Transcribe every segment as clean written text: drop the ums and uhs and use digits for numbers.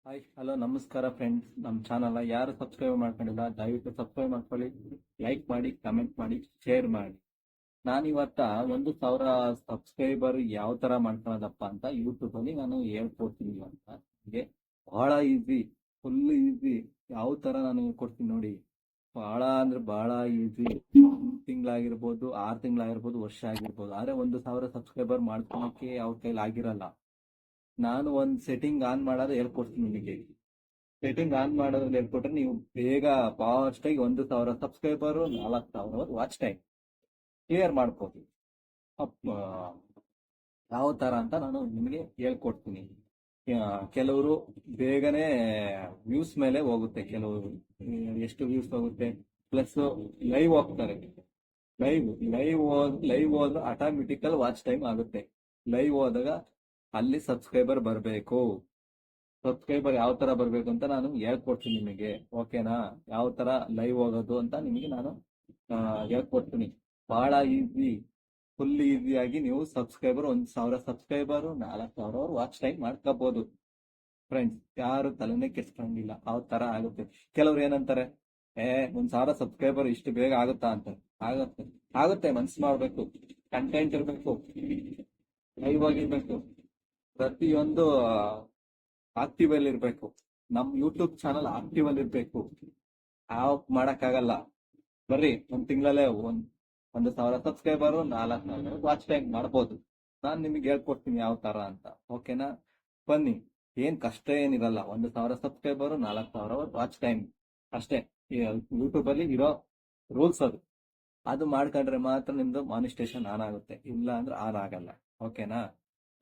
Hi hello ನಮಸ್ಕಾರ friends. ನಮ್ಮ channel ಯಾರು ಸಬ್ಸ್ಕ್ರೈಬ್ ಮಾಡ್ಕೊಂಡಿಲ್ಲ ದಯವಿಟ್ಟು ಸಬ್ಸ್ಕ್ರೈಬ್ ಮಾಡ್ಕೊಳ್ಳಿ, ಲೈಕ್ ಮಾಡಿ, ಕಮೆಂಟ್ ಮಾಡಿ, ಶೇರ್ ಮಾಡಿ. ನಾನಿವತ್ತ 1,000 ಸಬ್ಸ್ಕ್ರೈಬರ್ ಯಾವ ತರ ಮಾಡ್ಕೊಳ್ಳೋದಪ್ಪ ಅಂತ ಯೂಟ್ಯೂಬ್ ಅಲ್ಲಿ ನಾನು ಹೇಳ್ಕೊಡ್ತೀನಿ ಅಂತ. ನಿಮಗೆ ಬಹಳ ಈಸಿ, ಫುಲ್ ಈಸಿ. ಯಾವ ತರ ನಾನು ಹೇಳ್ಕೊಡ್ತೀನಿ ನೋಡಿ. ಬಹಳ ಅಂದ್ರೆ ಬಹಳ ಈಸಿ. ತಿಂಗಳಾಗಿರ್ಬೋದು, 6 ತಿಂಗಳಾಗಿರ್ಬೋದು, ವರ್ಷ ಆಗಿರ್ಬೋದು. ಆದ್ರೆ 1,000 ಸಬ್ಸ್ಕ್ರೈಬರ್ ಮಾಡ್ಕೊಳಕ್ಕೆ ಯಾವ ಕೈಲಿ ಆಗಿರಲ್ಲ. ನಾನು ಒಂದು ಸೆಟ್ಟಿಂಗ್ ಆನ್ ಮಾಡೋದು ಹೇಳ್ಕೊಡ್ತೀನಿ ನಿಮಗೆ. ಸೆಟ್ಟಿಂಗ್ ಆನ್ ಮಾಡೋದ್ರಲ್ಲಿ ಹೇಳ್ಕೊಟ್ರೆ ನೀವು ಬೇಗ ಫಾಸ್ಟ್ ಆಗಿ 1,000 ಸಬ್ಸ್ಕ್ರೈಬರ್, 4,000 ವಾಚ್ ಟೈಮ್ ಕ್ಲಿಯರ್ ಮಾಡ್ಬೋದು. ಅಪ್ಪ, ಯಾವ ತರ ಅಂತ ನಾನು ನಿಮಗೆ ಹೇಳ್ಕೊಡ್ತೀನಿ. ಕೆಲವರು ಬೇಗನೆ ವ್ಯೂಸ್ ಮೇಲೆ ಹೋಗುತ್ತೆ, ಕೆಲವರು ಎಷ್ಟು ವ್ಯೂಸ್ ಹೋಗುತ್ತೆ, ಪ್ಲಸ್ ಲೈವ್ ಹೋಗ್ತಾರೆ. ಲೈವ್ ಲೈವ್ ಹೋದ್ರೆ ಆಟೋಮೆಟಿಕಲ್ ವಾಚ್ ಟೈಮ್ ಆಗುತ್ತೆ. ಲೈವ್ ಹೋದಾಗ ಅಲ್ಲಿ ಸಬ್ಸ್ಕ್ರೈಬರ್ ಬರಬೇಕು. ಸಬ್ಸ್ಕ್ರೈಬರ್ ಯಾವ ತರ ಬರ್ಬೇಕು ಅಂತ ನಾನು ಹೇಳ್ಕೊಡ್ತೀನಿ ನಿಮಗೆ. ಓಕೆನಾ? ಯಾವ ತರ ಲೈವ್ ಹೋಗೋದು ಅಂತ ನಿಮಗೆ ನಾನು ಹೇಳ್ಕೊಡ್ತೀನಿ. ಬಹಳ ಈಸಿ, ಫುಲ್ ಈಸಿಯಾಗಿ ನೀವು ಸಬ್ಸ್ಕ್ರೈಬರ್ 1,000 ಸಬ್ಸ್ಕ್ರೈಬರ್, 4,000 ವಾಚ್ ಟೈಮ್ ಮಾಡ್ಕೋಬಹುದು ಫ್ರೆಂಡ್ಸ್. ಯಾರು ತಲೆನೇ ಕೆಡ್ಸ್ಕೊಂಗಿಲ್ಲ, ಆ ತರ ಆಗುತ್ತೆ. ಕೆಲವ್ರು ಏನಂತಾರೆ, 1,000 ಸಬ್ಸ್ಕ್ರೈಬರ್ ಇಷ್ಟು ಬೇಗ ಆಗುತ್ತಾ ಅಂತ. ಆಗುತ್ತೆ, ಆಗುತ್ತೆ. ಮನ್ಸು ಮಾಡ್ಬೇಕು, ಕಂಟೆಂಟ್ ಇರ್ಬೇಕು, ಲೈವ್ ಆಗಿರ್ಬೇಕು, ಪ್ರತಿಯೊಂದು ಆಕ್ಟಿವ್ ಅಲ್ಲಿ ಇರ್ಬೇಕು. ನಮ್ ಯೂಟ್ಯೂಬ್ ಚಾನಲ್ ಆಕ್ಟಿವ್ ಅಲ್ಲಿ ಇರ್ಬೇಕು. ಮಾಡಕ್ಕಾಗಲ್ಲ. ಬರ್ರಿ, ಒಂದ್ ತಿಂಗಳಲ್ಲೇ 1,000 ಸಬ್ಸ್ಕ್ರೈಬರ್, 4,000 ವಾಚ್ ಟೈಮ್ ಮಾಡ್ಬೋದು. ನಾನ್ ನಿಮಗೆ ಹೇಳ್ಕೊಡ್ತೀನಿ ಯಾವ ತರ ಅಂತ. ಓಕೆನಾ? ಬನ್ನಿ, ಏನ್ ಕಷ್ಟ ಏನಿರಲ್ಲ. 1,000 ಸಬ್ಸ್ಕ್ರೈಬರ್, 4,000 ವಾಚ್ ಟೈಮ್ ಅಷ್ಟೇ. ಯೂಟ್ಯೂಬ್ ಅಲ್ಲಿ ಇರೋ ರೂಲ್ಸ್ ಅದು. ಅದು ಮಾಡ್ಕೊಂಡ್ರೆ ಮಾತ್ರ ನಿಮ್ದು ಮಾನಿಸ್ಟೇಷನ್ ಆನ್ ಆಗುತ್ತೆ, ಇಲ್ಲ ಅಂದ್ರೆ ಆನ್ ಆಗಲ್ಲ. ಓಕೆನಾ?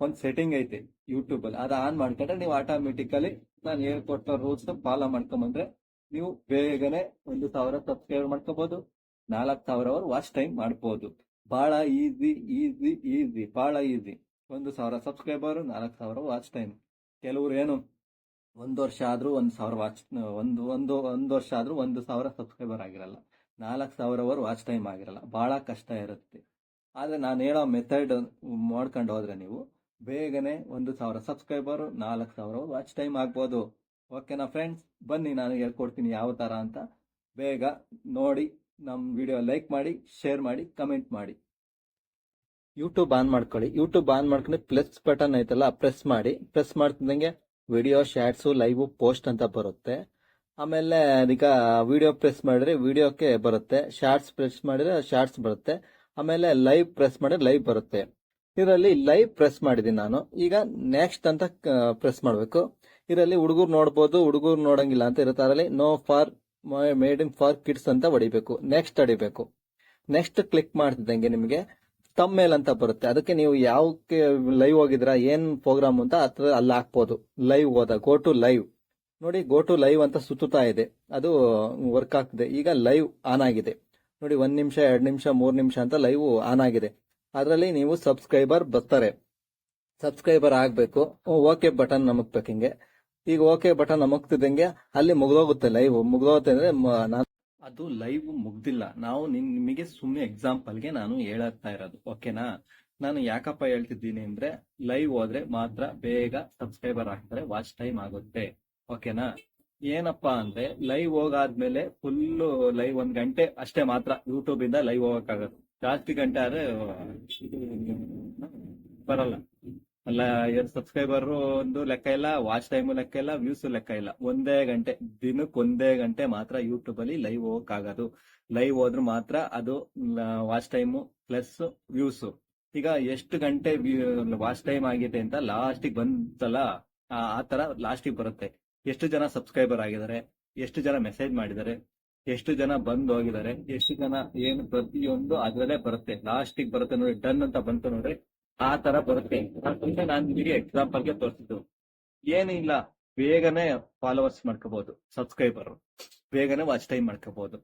ಒಂದು ಸೆಟ್ಟಿಂಗ್ ಐತೆ ಯೂಟ್ಯೂಬ್ ಅಲ್ಲಿ, ಅದು ಆನ್ ಮಾಡ್ಕೊಂಡ್ರೆ ನೀವು ಆಟೋಮೆಟಿಕಲಿ ನಾನು ಹೇಳ್ಕೊಟ್ಟ ರೂಲ್ಸ್ ಫಾಲೋ ಮಾಡ್ಕೊಂಬಂದ್ರೆ ನೀವು ಬೇಗನೆ 1,000 ಸಬ್ಸ್ಕ್ರೈಬ್ ಮಾಡ್ಕೋಬಹುದು, 4,000 ವಾಚ್ ಟೈಮ್ ಮಾಡ್ಬೋದು. ಬಹಳ ಈಸಿ ಈಸಿ ಈಸಿ, ಬಹಳ ಈಸಿ. 1,000 subscriber, 4,000 watch time. ಕೆಲವ್ರು ಏನು 1 ವರ್ಷ ಆದ್ರೂ 1,000 ವಾಚ್, ಒಂದು ವರ್ಷ ಆದ್ರೂ 1,000 ಸಬ್ಸ್ಕ್ರೈಬರ್ ಆಗಿರಲ್ಲ, 4,000 ವಾಚ್ ಟೈಮ್ ಆಗಿರಲ್ಲ. ಬಹಳ ಕಷ್ಟ ಇರುತ್ತೆ. ಆದ್ರೆ ನಾನು ಹೇಳೋ ಮೆಥಡ್ ಮಾಡ್ಕೊಂಡು ಹೋದ್ರೆ ನೀವು ಬೇಗನೆ 1,000 ಸಬ್ಸ್ಕ್ರೈಬರ್, 4,000 ವಾಚ್ ಟೈಮ್ ಆಗ್ಬೋದು. ಓಕೆನಾ ಫ್ರೆಂಡ್ಸ್? ಬನ್ನಿ, ನಾನು ಹೇಳ್ಕೊಡ್ತೀನಿ ಯಾವ ತರ ಅಂತ. ಬೇಗ ನೋಡಿ, ನಮ್ಮ ವಿಡಿಯೋ ಲೈಕ್ ಮಾಡಿ, ಶೇರ್ ಮಾಡಿ, ಕಮೆಂಟ್ ಮಾಡಿ. ಯೂಟ್ಯೂಬ್ ಆನ್ ಮಾಡ್ಕೊಳ್ಳಿ. ಯೂಟ್ಯೂಬ್ ಆನ್ ಮಾಡ್ಕೊಂಡು ಪ್ಲಸ್ ಬಟನ್ ಐತಲ್ಲ, ಪ್ರೆಸ್ ಮಾಡಿ. ಪ್ರೆಸ್ ಮಾಡ್ತಿದ್ದಂಗೆ ವಿಡಿಯೋ, ಶಾರ್ಟ್ಸ್, ಲೈವ್, ಪೋಸ್ಟ್ ಅಂತ ಬರುತ್ತೆ. ಆಮೇಲೆ ಅದೀಗ ವಿಡಿಯೋ ಪ್ರೆಸ್ ಮಾಡಿದ್ರೆ ವಿಡಿಯೋಕ್ಕೆ ಬರುತ್ತೆ, ಶಾರ್ಟ್ಸ್ ಪ್ರೆಸ್ ಮಾಡಿದ್ರೆ ಶಾರ್ಟ್ಸ್ ಬರುತ್ತೆ, ಆಮೇಲೆ ಲೈವ್ ಪ್ರೆಸ್ ಮಾಡಿದ್ರೆ ಲೈವ್ ಬರುತ್ತೆ. ಇದರಲ್ಲಿ ಲೈವ್ ಪ್ರೆಸ್ ಮಾಡಿದೀನಿ ನಾನು. ಈಗ ನೆಕ್ಸ್ಟ್ ಅಂತ ಪ್ರೆಸ್ ಮಾಡಬೇಕು. ಇದರಲ್ಲಿ ಹುಡುಗರು ನೋಡ್ಬೋದು, ಹುಡುಗರು ನೋಡಂಗಿಲ್ಲ ಅಂತ ಇರುತ್ತೆ. ಅದರಲ್ಲಿ no for made in for kids ಅಂತ ಹೊಡಿಬೇಕು, ನೆಕ್ಸ್ಟ್ ಹೊಡಿಬೇಕು. ನೆಕ್ಸ್ಟ್ ಕ್ಲಿಕ್ ಮಾಡ್ತಿದ್ದಂಗೆ ನಿಮಗೆ ತಮ್ಮೇಲ್ ಅಂತ ಬರುತ್ತೆ. ಅದಕ್ಕೆ ನೀವು ಯಾವ ಲೈವ್ ಹೋಗಿದ್ರ, ಏನ್ ಪ್ರೋಗ್ರಾಮ್ ಅಂತ ಅಲ್ಲಿ ಹಾಕ್ಬೋದು. ಲೈವ್ ಹೋದ ಗೋ ಟು ಲೈವ್ ನೋಡಿ, ಗೋ ಟು ಲೈವ್ ಅಂತ ಸುತ್ತುತ್ತಾ ಇದೆ, ಅದು ವರ್ಕ್ ಆಗ್ತಿದೆ. ಈಗ ಲೈವ್ ಆನ್ ಆಗಿದೆ ನೋಡಿ. 1 ನಿಮಿಷ, 2 ನಿಮಿಷ, 3 ನಿಮಿಷ ಅಂತ ಲೈವ್ ಆನ್ ಆಗಿದೆ. ಅದರಲ್ಲಿ ನೀವು ಸಬ್ಸ್ಕ್ರೈಬರ್ ಬರ್ತಾರೆ. ಸಬ್ಸ್ಕ್ರೈಬರ್ ಆಗ್ಬೇಕು. ಓಕೆ ಬಟನ್ ನಮಗ್ಬೇಕು ಹಿಂಗೆ. ಈಗ ಓಕೆ ಬಟನ್ ನಮಗ್ತಿದ್ದಂಗೆ ಅಲ್ಲಿ ಮುಗ್ದೋಗುತ್ತೆ. ಲೈವ್ ಮುಗ್ದೋಗುತ್ತೆ ಅಂದ್ರೆ ಅದು ಲೈವ್ ಮುಗ್ದಿಲ್ಲ. ನಾವು ನಿಮಗೆ ಸುಮ್ಮನೆ ಎಕ್ಸಾಂಪಲ್ಗೆ ನಾನು ಹೇಳತ್ತಾ ಇರೋದು. ಓಕೆನಾ? ನಾನು ಯಾಕಪ್ಪ ಹೇಳ್ತಿದ್ದೀನಿ ಅಂದ್ರೆ, ಲೈವ್ ಹೋದ್ರೆ ಮಾತ್ರ ಬೇಗ ಸಬ್ಸ್ಕ್ರೈಬರ್ ಆಗ್ತಾರೆ, ವಾಚ್ ಟೈಮ್ ಆಗುತ್ತೆ. ಓಕೆನಾ? ಏನಪ್ಪಾ ಅಂದ್ರೆ, ಲೈವ್ ಹೋಗಾದ್ಮೇಲೆ ಫುಲ್ ಲೈವ್ 1 ಗಂಟೆ ಅಷ್ಟೇ ಮಾತ್ರ ಯೂಟ್ಯೂಬ್ ಇಂದ ಲೈವ್ ಹೋಗಕ್ಕಾಗತ್ತೆ. ಜಾಸ್ತಿ ಗಂಟೆ ಆದ್ರೆ ಬರಲ್ಲ. ಅಲ್ಲ, ಸಬ್ಸ್ಕ್ರೈಬರ್ ಒಂದು ಲೆಕ್ಕ ಇಲ್ಲ, ವಾಚ್ ಟೈಮ್ ಲೆಕ್ಕ ಇಲ್ಲ, ವ್ಯೂಸ್ ಲೆಕ್ಕ ಇಲ್ಲ. ದಿನಕ್ಕೆ 1 ಗಂಟೆ ಮಾತ್ರ ಯೂಟ್ಯೂಬ್ ಅಲ್ಲಿ ಲೈವ್ ಹೋಗಕ್ಕಾಗೋದು. ಲೈವ್ ಹೋದ್ರು ಮಾತ್ರ ಅದು ವಾಚ್ ಟೈಮ್ ಪ್ಲಸ್ ವ್ಯೂಸ್. ಈಗ ಎಷ್ಟು ಗಂಟೆ ವಾಚ್ ಟೈಮ್ ಆಗಿದೆ ಅಂತ ಲಾಸ್ಟಿಗೆ ಬಂತಲ್ಲ, ಆ ತರ ಲಾಸ್ಟಿಗೆ ಬರುತ್ತೆ. ಎಷ್ಟು ಜನ ಸಬ್ಸ್ಕ್ರೈಬರ್ ಆಗಿದ್ದಾರೆ, ಎಷ್ಟು ಜನ ಮೆಸೇಜ್ ಮಾಡಿದ್ದಾರೆ, ಎಷ್ಟು ಜನ ಬಂದ್ ಹೋಗಿದ್ದಾರೆ, ಎಷ್ಟು ಜನ ಏನು, ಪ್ರತಿಯೊಂದು ಅದರಲ್ಲೇ ಬರುತ್ತೆ. ಲಾಸ್ಟಿಗೆ ಬರುತ್ತೆ ನೋಡಿ, ಡನ್ ಅಂತ ಬಂತು ನೋಡ್ರಿ, ಆ ತರ ಬರುತ್ತೆ. ನಾನು ನಿಮಗೆ ಎಕ್ಸಾಂಪಲ್ಗೆ ತೋರಿಸಿದ್ದು. ಏನಿಲ್ಲ, ಬೇಗನೆ ಫಾಲೋವರ್ಸ್ ಮಾಡ್ಕೋಬಹುದು, ಸಬ್ಸ್ಕ್ರೈಬರ್ ಬೇಗನೆ ವಾಚ್ ಟೈಮ್ ಮಾಡ್ಕೋಬಹುದು,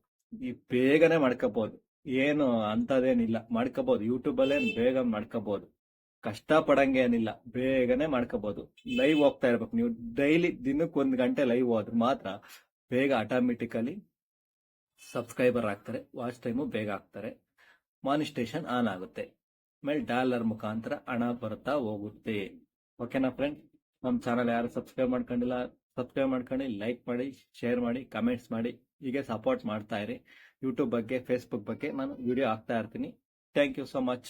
ಈ ಬೇಗನೆ ಮಾಡ್ಕೋಬಹುದು. ಏನು ಅಂತದೇನಿಲ್ಲ, ಮಾಡ್ಕೋಬಹುದು. ಯೂಟ್ಯೂಬ್ ಅಲ್ಲೇ ಬೇಗ ಮಾಡ್ಕೋಬಹುದು, ಕಷ್ಟ ಪಡಂಗೆ ಏನಿಲ್ಲ, ಬೇಗನೆ ಮಾಡ್ಕೋಬಹುದು. ಲೈವ್ ಹೋಗ್ತಾ ಇರ್ಬೇಕು ನೀವು. ಡೈಲಿ ದಿನಕ್ಕೆ 1 ಗಂಟೆ ಲೈವ್ ಹೋದ್ರೆ ಮಾತ್ರ ಬೇಗ ಆಟೋಮೆಟಿಕಲಿ ಸಬ್ಸ್ಕ್ರೈಬರ್ ಆಗ್ತಾರೆ, ವಾಚ್ ಟೈಮು ಬೇಗ ಆಗ್ತಾರೆ, ಮಾನಿಸ್ಟೇಷನ್ ಆನ್ ಆಗುತ್ತೆ. ಆಮೇಲೆ ಡಾಲರ್ ಮುಖಾಂತರ ಹಣ ಬರ್ತಾ ಹೋಗುತ್ತೆ. ಓಕೆನಾ ಫ್ರೆಂಡ್? ನಮ್ಮ ಚಾನಲ್ ಯಾರು ಸಬ್ಸ್ಕ್ರೈಬ್ ಮಾಡ್ಕೊಂಡಿಲ್ಲ ಸಬ್ಸ್ಕ್ರೈಬ್ ಮಾಡ್ಕೊಂಡು ಲೈಕ್ ಮಾಡಿ, ಶೇರ್ ಮಾಡಿ, ಕಮೆಂಟ್ಸ್ ಮಾಡಿ, ಹೀಗೆ ಸಪೋರ್ಟ್ ಮಾಡ್ತಾ ಇರಿ. ಯೂಟ್ಯೂಬ್ ಬಗ್ಗೆ, ಫೇಸ್ಬುಕ್ ಬಗ್ಗೆ ನಾನು ವಿಡಿಯೋ ಹಾಕ್ತಾ ಇರ್ತೀನಿ. Thank you so much.